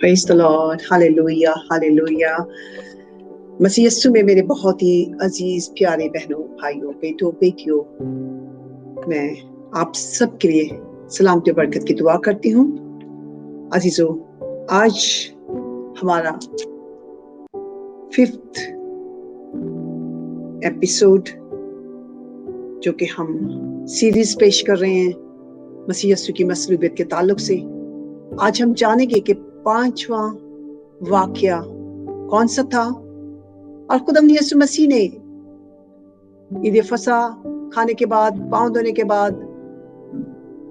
Praise the lord, hallelujah hallelujah. मसीह यीशु में मेरे बहुत ही अजीज प्यारे बहनों, भाइयों, बेटों, बेटियों, मैं आप सब के लिए सलामती और बरकत की दुआ करती हूँ। अजीजों, आज हमारा 5th एपिसोड जो कि हम सीरीज पेश कर रहे हैं मसीह यीशु की मसलूबियत के ताल्लुक से। आज हम जानेंगे कि 5वां वाक्या कौन सा था और खुदावंद यीशु मसीह ने ईद फसह खाने के बाद, पांव धोने के बाद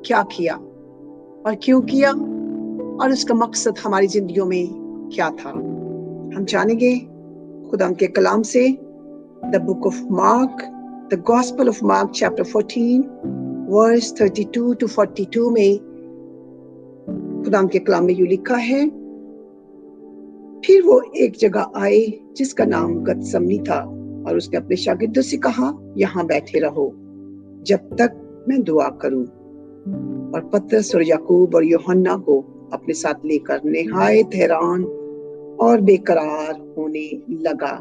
क्या किया और क्यों किया और उसका मकसद हमारी जिंदगियों में क्या था। हम जानेंगे खुदावंद के कलाम से। The book of Mark, the gospel of Mark chapter 14 verse 32 to 42 में खुदावंद के कलाम में यूं लिखा है, फिर वो एक जगह आए जिसका नाम गतसमनी था और उसने अपने शागिर्दों से कहा, यहाँ बैठे रहो जब तक मैं दुआ करूं। और पतरस और याकूब और यूहन्ना को अपने साथ लेकर निहायत हैरान और बेकरार होने लगा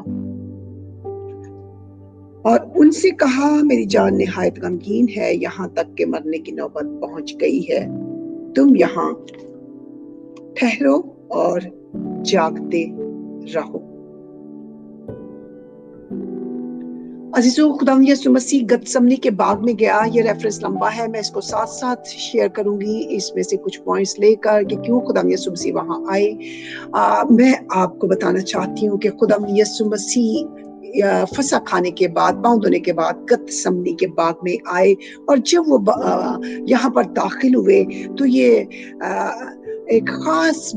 और उनसे कहा, मेरी जान निहायत गमगीन है, यहाँ तक के मरने की नौबत पहुंच गई है। तुम यहाँ ठहरो और जागते रहो। अजीजों, खुदावंद यीशु मसीह गतसमनी के बाग में गया। ये रेफरेंस लंबा है, मैं इसको साथ साथ शेयर करूंगी, इसमें से कुछ पॉइंट्स लेकर कि क्यों खुदावंद यीशु मसीह वहां आए। मैं आपको बताना चाहती हूँ कि खुदावंद यीशु मसीह फसह खाने के बाद, पांव धोने के बाद गतसमनी के बाग में आए और जब वो यहाँ पर दाखिल हुए तो ये एक खास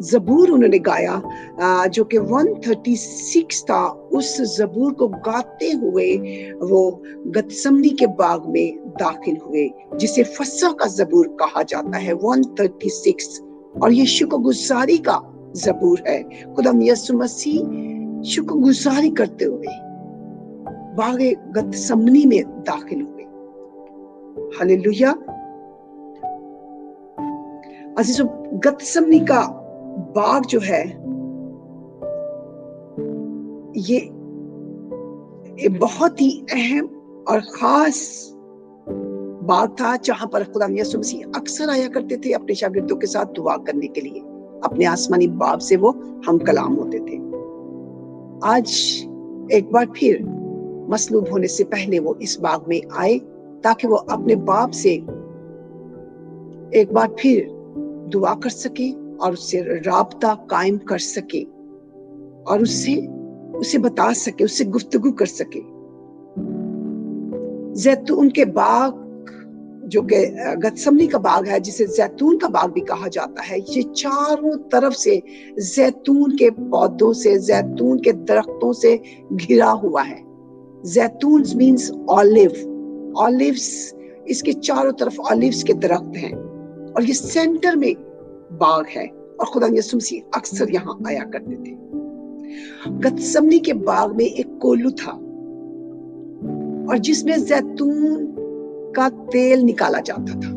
ज़बूर उन्होंने गाया जो कि 136 था। उस ज़बूर को गाते हुए वो गतसमनी के बाग में दाखिल हुए, जिसे फसह का ज़बूर कहा जाता है, 136। और ये शुक्रगुजारी का ज़बूर है। खुदावंद यीशु मसीह शुक्रगुजारी करते हुए बाग गतसमनी में दाखिल हुए। हालेलुया। अजीजों, गतसमनी का बाग जो है ये बहुत ही अहम और खास बाग था, जहां पर खुदावंद यीशु मसीह अक्सर आया करते थे अपने शागिर्दों के साथ दुआ करने के लिए। अपने आसमानी बाप से वो हम कलाम होते थे। आज एक बार फिर मसलूब होने से पहले वो इस बाग में आए ताकि वो अपने बाप से एक बार फिर दुआ कर सके और उससे राबता कायम कर सके और उसे बता सके, उससे गुफ्तगू कर सके। जैतून के बाग जो कि गतसमनी का बाग है, जिसे जैतून का बाग भी कहा जाता है, ये चारों तरफ से जैतून के पौधों से, जैतून के दरख्तों से घिरा हुआ है। जैतून मीन्स ऑलिव, ऑलिव्स, इसके चारों तरफ ऑलिव्स के दरख्त हैं और ये सेंटर में बाग है और खुदावंद यीशु मसीह अक्सर यहाँ आया करते थे। गतसमनी के बाग में एक कोलू था और जिसमें जैतून का तेल निकाला जाता था।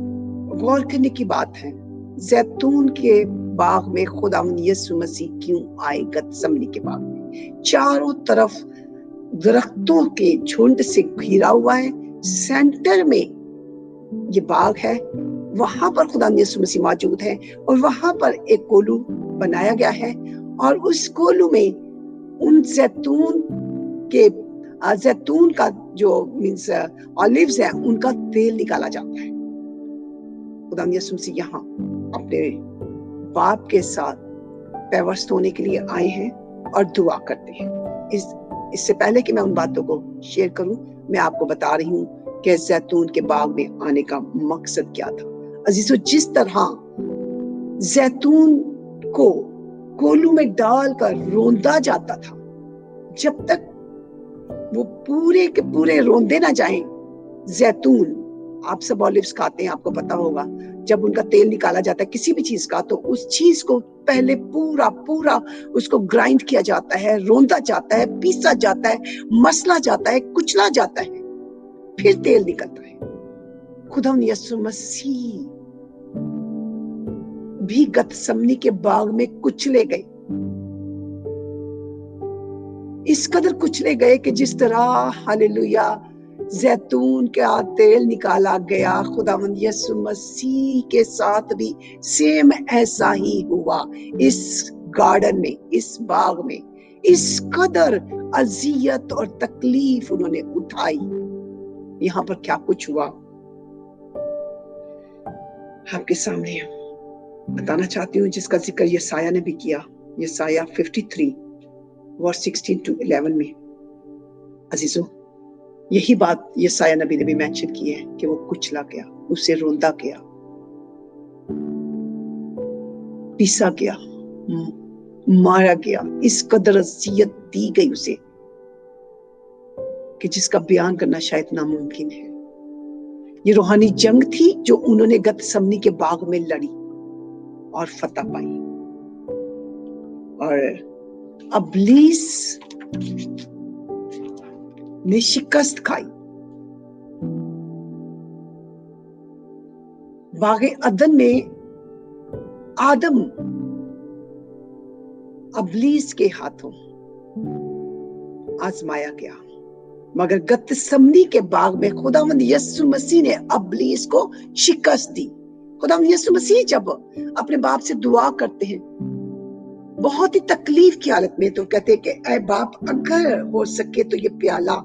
गौर करने की बात है, जैतून के बाग में खुदावंद यीशु मसीह क्यों आए? गतसमनी के बाग में चारों तरफ दरख्तों के झुंड से घिरा हुआ है, सेंटर में ये बाग है, वहां पर खुदावंद यीशु मसीह मौजूद है और वहां पर एक कोलू बनाया गया है और उस कोलू में उन जैतून का जो मीन्स ऑलिव्स है, उनका तेल निकाला जाता है। खुदावंद यीशु मसीह यहाँ अपने बाप के साथ पैवस्त होने के लिए आए हैं और दुआ करते हैं। इससे पहले कि मैं उन बातों को शेयर करूं, मैं आपको बता रही हूं कि जैतून के बाग में आने का मकसद क्या था। अजीजों, जिस तरह जैतून को कोलू में डालकर रोंदा जाता था, जब तक वो पूरे के पूरे रोंदे ना जाएं, जैतून, आप सब ऑलिव्स खाते हैं, आपको पता होगा, जब उनका तेल निकाला जाता है किसी भी चीज का, तो उस चीज को पहले पूरा उसको ग्राइंड किया जाता है, रोंदा जाता है, पीसा जाता है, मसला जाता है, कुचला जाता है, फिर तेल निकलता है। खुदावंद यीशु मसीह भी गतसमनी के बाग में कुचले गए, इस कदर कुचले गए कि जिस तरह हालेलुया जैतून का तेल निकाला गया, खुदावंद यीशु मसीह के साथ भी सेम ऐसा ही हुआ। इस गार्डन में, इस बाग में इस कदर अजियत और तकलीफ उन्होंने उठाई। यहाँ पर क्या कुछ हुआ आपके सामने बताना चाहती हूँ, जिसका जिक्र यसाया ने भी किया। यसाया 53 वर्स 16 to 11 में अजीजों यही बात यसाया नबी ने भी मेंशन की है कि वो कुचला गया, उसे रोंदा गया, पीसा गया, मारा गया। इस कदर अजियत दी गई उसे कि जिसका बयान करना शायद नामुमकिन है। ये रूहानी जंग थी जो उन्होंने गतसमनी के बाग में लड़ी और फतह पाई। और अब्लीस ने शिकस्त खाई। बागे अदन में आदम अब्लीस के हाथों आजमाया गया, मगर गतसमनी के बाग में खुदावंद यीशु मसीह ने अब्लीस को शिकस्त दी। खुदावंद यीशु मसीह जब अपने बाप से दुआ करते हैं बहुत ही तकलीफ की हालत में, तो कहते हैं कि ऐ बाप, अगर हो सके तो ये प्याला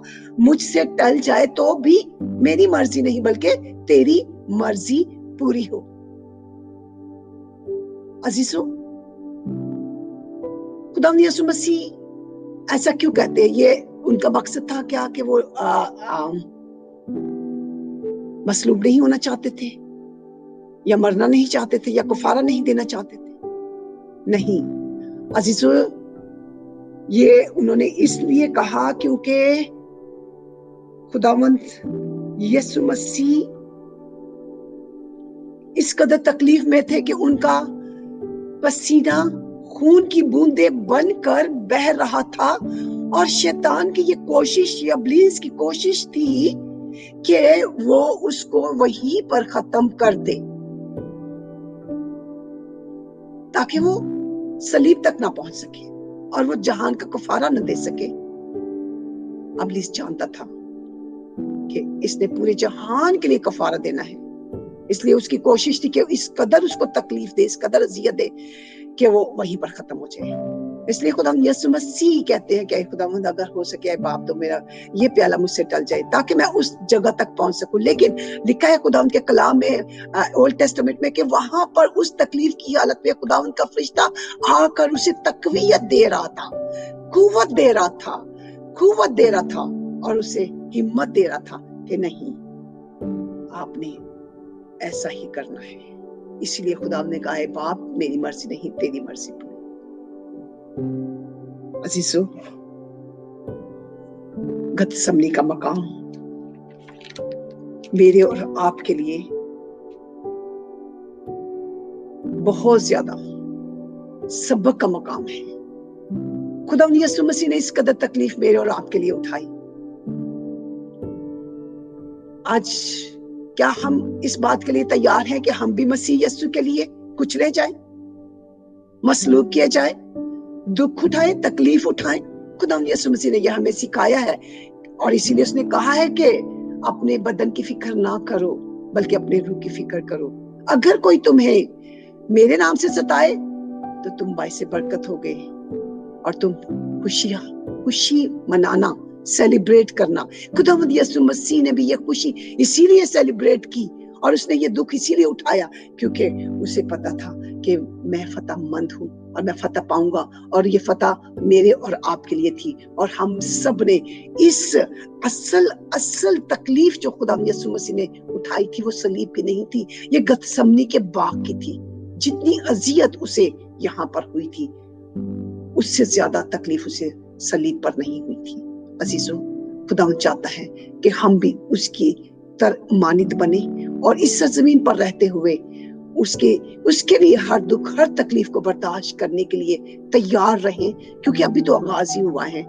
मुझसे टल जाए, तो भी मेरी मर्जी नहीं बल्कि तेरी मर्जी पूरी हो। अजीजों, खुदावंद यीशु मसीह ऐसा क्यों कहते हैं? ये उनका मकसद था क्या कि वो मसलूब नहीं होना चाहते थे, या मरना नहीं चाहते थे, या कुफारा नहीं देना चाहते थे? नहीं अजीजों, ये उन्होंने इसलिए कहा क्योंकि खुदावंद यीशु मसीह इस कदर तकलीफ में थे कि उनका पसीना खून की बूंदें बनकर बह रहा था, और शैतान की ये कोशिश, ये इब्लीस की कोशिश थी कि वो उसको वहीं पर खत्म कर दे ताकि वो सलीब तक ना पहुंच सके और वो जहान का कफारा न दे सके। इब्लीस जानता था कि इसने पूरे जहान के लिए कफारा देना है, इसलिए उसकी कोशिश थी कि इस कदर उसको तकलीफ दे, इस कदर अजियत दे कि वो वहीं पर खत्म हो जाए। इसलिए खुदावंद यीशु मसीह कहते हैं कि खुदावंद, अगर हो सके बाप तो मेरा ये प्याला मुझसे टल जाए ताकि मैं उस जगह तक पहुंच सकूं। लेकिन लिखा है खुदावंद के कलाम में, ओल्ड टेस्टामेंट में, कि वहां पर उस तकलीफ की हालत में खुदावंद का फरिश्ता आकर उसे तकवीयत दे रहा था, कुव्वत दे रहा था, कुव्वत दे रहा था, और उसे हिम्मत दे रहा था कि नहीं, आपने ऐसा ही करना है। इसलिए खुदा ने कहा है, बाप मेरी मर्जी नहीं तेरी मर्जी पूरी। अजीजों, गतसमनी का मकाम मेरे और आपके लिए बहुत ज्यादा सबक का मकाम है। खुदा यीशु मसीह ने इस कदर तकलीफ मेरे और आपके लिए उठाई। आज क्या हम इस बात के लिए तैयार हैं कि हम भी मसीह यीशु के लिए कुचले जाएं, मसलूब किए जाएं, दुख उठाएं, तकलीफ उठाएं? खुदा यीशु मसीह ने यह हमें सिखाया है, और इसीलिए उसने कहा है कि अपने बदन की फिक्र ना करो बल्कि अपने रूह की फिक्र करो। अगर कोई तुम्हें मेरे नाम से सताए तो तुम बाइसे बरकत हो गए, और तुम खुशी मनाना, सेलिब्रेट करना। खुदावंद यीशु मसीह ने भी ये खुशी इसीलिए सेलिब्रेट की, और उसने ये दुख इसीलिए उठाया क्योंकि उसे पता था कि मैं फतहमंद हूँ और मैं फतह पाऊंगा, और ये फतह मेरे और आपके लिए थी। और हम सब ने इस असल तकलीफ जो खुदावंद यीशु मसीह ने उठाई थी वो सलीब की नहीं थी, ये गतसमनी के बाग की थी। जितनी अजियत उसे यहाँ पर हुई थी उससे ज्यादा तकलीफ उसे सलीब पर नहीं हुई थी। अजीजों, खुदावंद चाहता है कि हम भी उसकी मानित बने और इस जमीन पर रहते हुए उसके लिए हर दुख, हर तकलीफ को बर्दाश्त करने के लिए तैयार रहें, क्योंकि अभी तो आगाज ही हुआ है।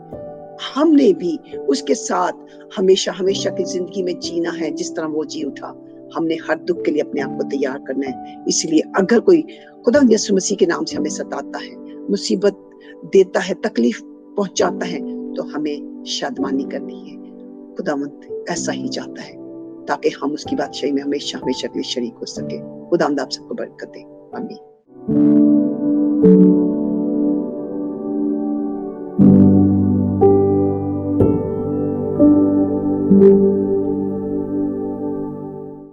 हमने भी उसके साथ हमेशा की जिंदगी में जीना है जिस तरह वो जी उठा। ہم نے ہر دکھ کے لیے اپنے آپ کو تیار کرنا ہے. اس لیے اگر کوئی خدا یسوع مسیح کے نام سے ہمیں ستاتا ہے، مصیبت دیتا ہے، تکلیف پہنچاتا ہے، تو ہمیں شادمانی کرنی ہے. خداوند ایسا ہی چاہتا ہے تاکہ ہم اس کی بادشاہی میں ہمیشہ ہمیشہ کے لیے شریک ہو سکے. خداوند آپ سب کو برکت دے. آمین.